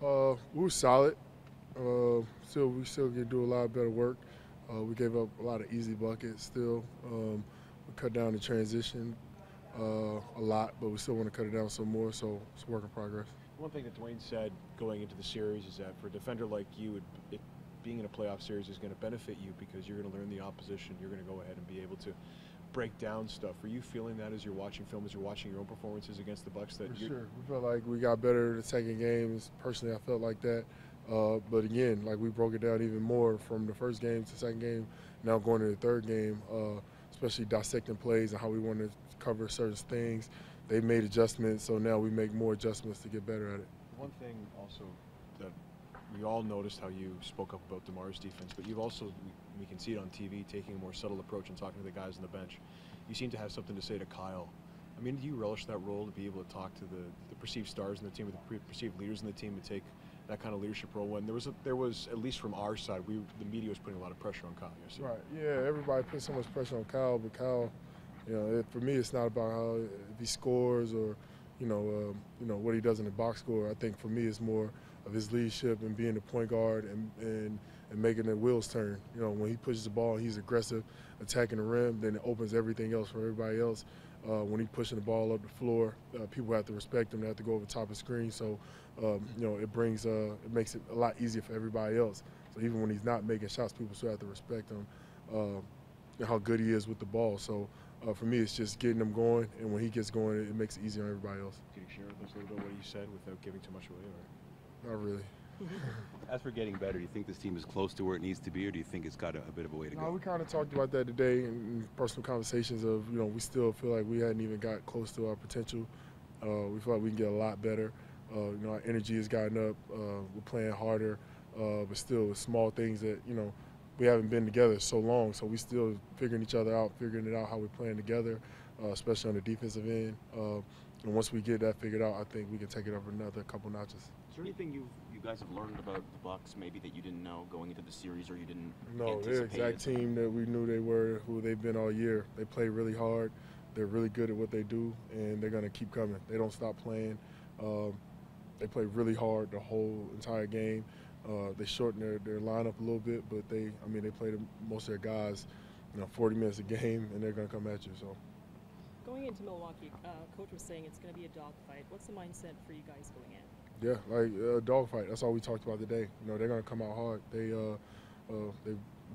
We were solid. We still can do a lot better work. We gave up a lot of easy buckets. Still, we cut down the transition a lot, but we still want to cut it down some more. So it's a work in progress. One thing that Dwayne said going into the series is that for a defender like you, being in a playoff series is going to benefit you because you're going to learn the opposition. You're going to go ahead and be able to break down stuff. Are you feeling that as you're watching film, as you're watching your own performances against the Bucks? That For sure, we felt like we got better the second games. Personally, I felt like that. But again, like we broke it down even more from the first game to the second game. Now going to the third game, especially dissecting plays and how we want to cover certain things. They made adjustments, so now we make more adjustments to get better at it. One thing also that we all noticed how you spoke up about DeMar's defense, but you've also, we can see it on TV, taking a more subtle approach and talking to the guys on the bench. You seem to have something to say to Kyle. I mean, do you relish that role to be able to talk to the perceived stars in the team, or the perceived leaders in the team, and take that kind of leadership role? When there was at least from our side, the media was putting a lot of pressure on Kyle yesterday. Right. Yeah. Everybody put so much pressure on Kyle, but Kyle, for me, it's not about how if he scores or what he does in the box score. I think for me, it's more of his leadership and being the point guard and making the wheels turn. When he pushes the ball, he's aggressive, attacking the rim. Then it opens everything else for everybody else. When he's pushing the ball up the floor, people have to respect him. They have to go over top of the screen. So, it makes it a lot easier for everybody else. So even when he's not making shots, people still have to respect him and how good he is with the ball. So for me, it's just getting him going, and when he gets going, it makes it easier on everybody else. Can you share with us a little bit what you said without giving too much away? Or? Not really. As for getting better, do you think this team is close to where it needs to be, or do you think it's got a bit of a way to go? No, we kind of talked about that today in personal conversations of, we still feel like we hadn't even got close to our potential. We feel like we can get a lot better. Our energy has gotten up. We're playing harder, but still with small things that, we haven't been together so long, so we still figuring each other out, figuring it out how we're playing together, especially on the defensive end. And once we get that figured out, I think we can take it up another couple notches. Is there anything you guys have learned about the Bucks maybe that you didn't know going into the series, or you didn't No, they're the exact team that we knew they were, who they've been all year. They play really hard. They're really good at what they do, and they're going to keep coming. They don't stop playing. They play really hard the whole entire game. They shorten their lineup a little bit, but they play most of their guys, 40 minutes a game, and they're going to come at you. So. Going into Milwaukee, Coach was saying it's going to be a dogfight. What's the mindset for you guys going in? Yeah, like a dogfight. That's all we talked about today. They're going to come out hard. They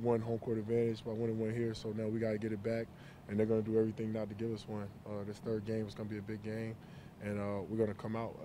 won home court advantage by winning one here, so now we got to get it back, and they're going to do everything not to give us one. This third game is going to be a big game, and we're going to come out,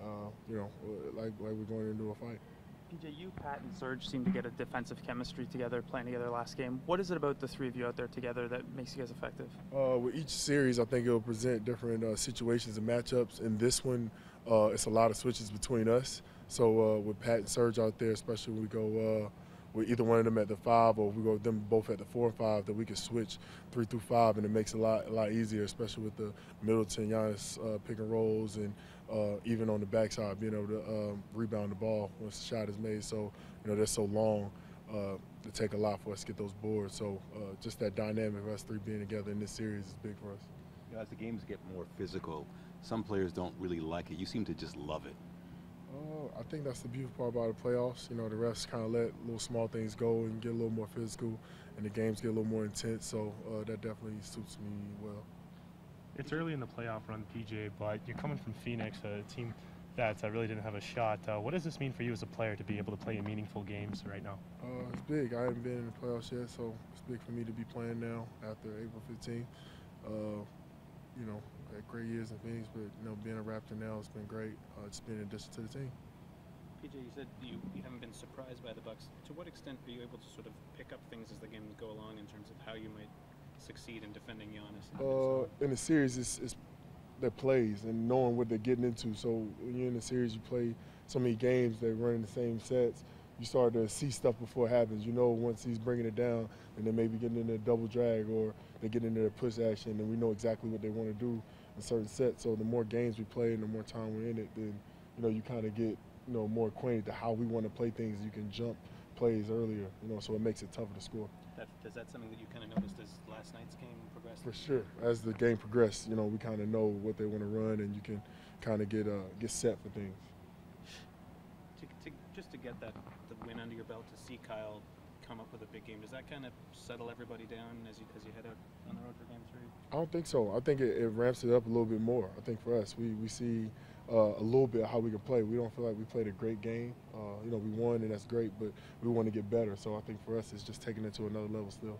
like we're going into a fight. PJ, you, Pat, and Serge seem to get a defensive chemistry together, playing together last game. What is it about the three of you out there together that makes you guys effective? With each series, I think it'll present different situations and matchups. In this one, it's a lot of switches between us. So with Pat and Serge out there, especially when we go with either one of them at the 5 or we go with them both at the 4 and 5, that we can switch 3 through 5, and it makes it a lot easier, especially with the Middleton, Giannis pick and rolls, and even on the backside, being able to rebound the ball once the shot is made. So, they're so long to take a lot for us to get those boards. So just that dynamic of us three being together in this series is big for us. As the games get more physical, some players don't really like it. You seem to just love it. I think that's the beautiful part about the playoffs. The refs kind of let little small things go and get a little more physical, and the games get a little more intense. So that definitely suits me well. It's early in the playoff run, PJ, but you're coming from Phoenix, a team that really didn't have a shot. What does this mean for you as a player to be able to play in meaningful games right now? It's big. I haven't been in the playoffs yet, so it's big for me to be playing now after April 15th. Had great years in Phoenix, but being a Raptor now, it's been great. Just being an addition to the team. PJ, you said you haven't been surprised by the Bucks. To what extent are you able to sort of pick up things as the games go along in terms of how you might succeed in defending Giannis? In the series, it's their plays and knowing what they're getting into. So when you're in the series, you play so many games, they run in the same sets. You start to see stuff before it happens. Once he's bringing it down, and they may be getting into a double drag, or they get into their push action, and we know exactly what they want to do in certain sets. So the more games we play and the more time we're in it, then you kind of get more acquainted to how we want to play things. You can jump plays earlier, so it makes it tougher to score. Is that something that you kind of noticed as last night's game progressed? For sure. As the game progressed, we kind of know what they want to run, and you can kind of get set for things. To just get the win under your belt, to see Kyle come up with a big game, does that kind of settle everybody down as you head out on the road for Game 3? I don't think so. I think it ramps it up a little bit more. I think for us, we see a little bit how we can play. We don't feel like we played a great game. You know, we won and that's great, but we want to get better. So I think for us, it's just taking it to another level still.